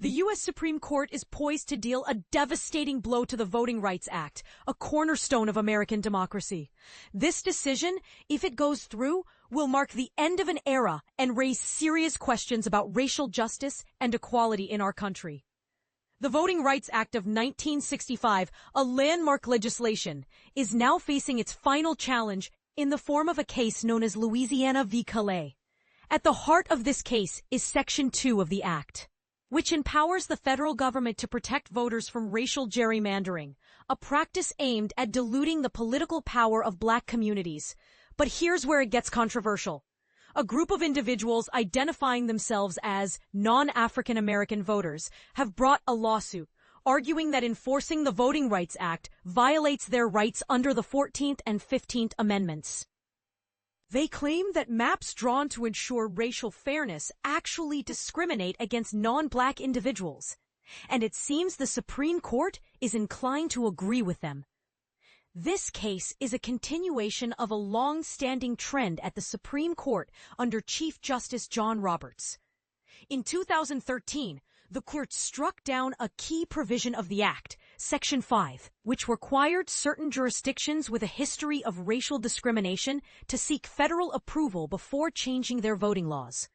The U.S. Supreme Court is poised to deal a devastating blow to the Voting Rights Act, a cornerstone of American democracy. This decision, if it goes through, will mark the end of an era and raise serious questions about racial justice and equality in our country. The Voting Rights Act of 1965, a landmark legislation, is now facing its final challenge in the form of a case known as Louisiana v. Callais. At the heart of this case is Section 2 of the Act, which empowers the federal government to protect voters from racial gerrymandering, a practice aimed at diluting the political power of black communities. But here's where it gets controversial. A group of individuals identifying themselves as non-African American voters have brought a lawsuit, arguing that enforcing the Voting Rights Act violates their rights under the 14th and 15th Amendments. They claim that maps drawn to ensure racial fairness actually discriminate against non-black individuals, and it seems the Supreme Court is inclined to agree with them. This case is a continuation of a long-standing trend at the Supreme Court under Chief Justice John Roberts. In 2013, the court struck down a key provision of the Act, Section 5, which required certain jurisdictions with a history of racial discrimination to seek federal approval before changing their voting laws.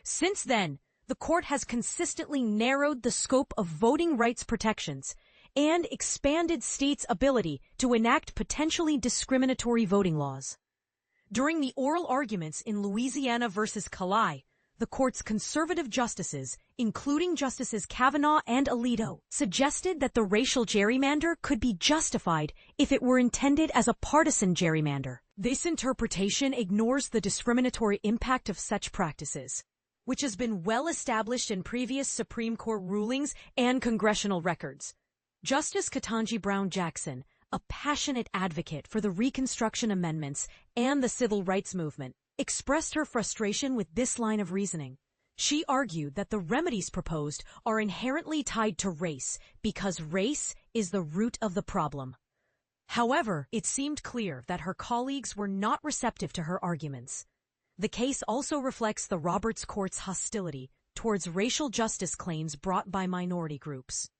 Since then, the court has consistently narrowed the scope of voting rights protections and expanded states' ability to enact potentially discriminatory voting laws. During the oral arguments in Louisiana versus Callais, the court's conservative justices, including Justices Kavanaugh and Alito, suggested that the racial gerrymander could be justified if it were intended as a partisan gerrymander. This interpretation ignores the discriminatory impact of such practices, which has been well established in previous Supreme Court rulings and congressional records. Justice Ketanji Brown Jackson, a passionate advocate for the Reconstruction Amendments and the Civil Rights Movement, expressed her frustration with this line of reasoning. She argued that the remedies proposed are inherently tied to race because race is the root of the problem. However, it seemed clear that her colleagues were not receptive to her arguments. The case also reflects the Roberts Court's hostility towards racial justice claims brought by minority groups.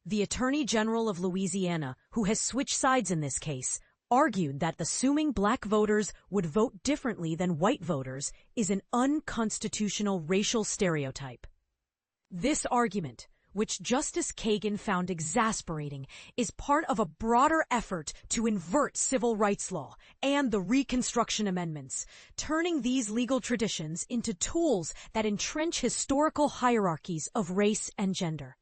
The Attorney General of Louisiana, who has switched sides in this case, argued that assuming black voters would vote differently than white voters is an unconstitutional racial stereotype. This argument, which Justice Kagan found exasperating, is part of a broader effort to invert civil rights law and the Reconstruction Amendments, turning these legal traditions into tools that entrench historical hierarchies of race and gender.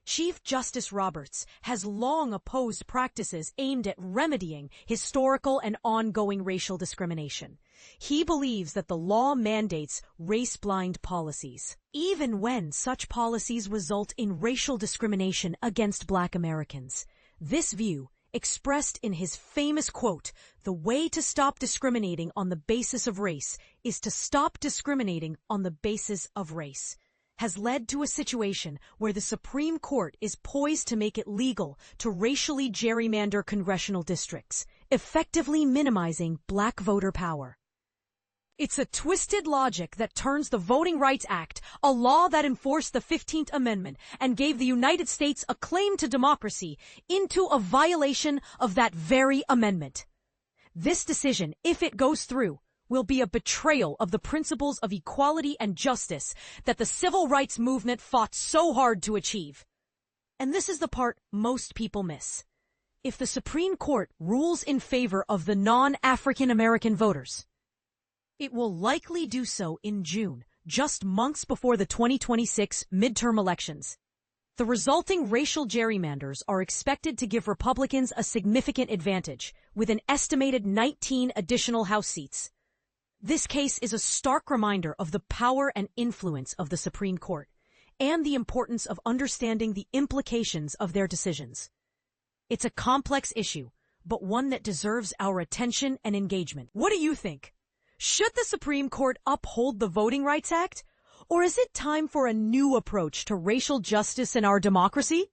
Chief Justice Roberts has long opposed practices aimed at remedying historical and ongoing racial discrimination. He believes that the law mandates race-blind policies, even when such policies result in racial discrimination against Black Americans. This view, expressed in his famous quote, "The way to stop discriminating on the basis of race is to stop discriminating on the basis of race," has led to a situation where the Supreme Court is poised to make it legal to racially gerrymander congressional districts, effectively minimizing black voter power. It's a twisted logic that turns the Voting Rights Act, a law that enforced the 15th Amendment and gave the United States a claim to democracy, into a violation of that very amendment. This decision, if it goes through, will be a betrayal of the principles of equality and justice that the civil rights movement fought so hard to achieve. And this is the part most people miss. If the Supreme Court rules in favor of the non-African American voters, it will likely do so in June, just months before the 2026 midterm elections. The resulting racial gerrymanders are expected to give Republicans a significant advantage, with an estimated 19 additional House seats. This case is a stark reminder of the power and influence of the Supreme Court, and the importance of understanding the implications of their decisions. It's a complex issue, but one that deserves our attention and engagement. What do you think? Should the Supreme Court uphold the Voting Rights Act? Or is it time for a new approach to racial justice in our democracy?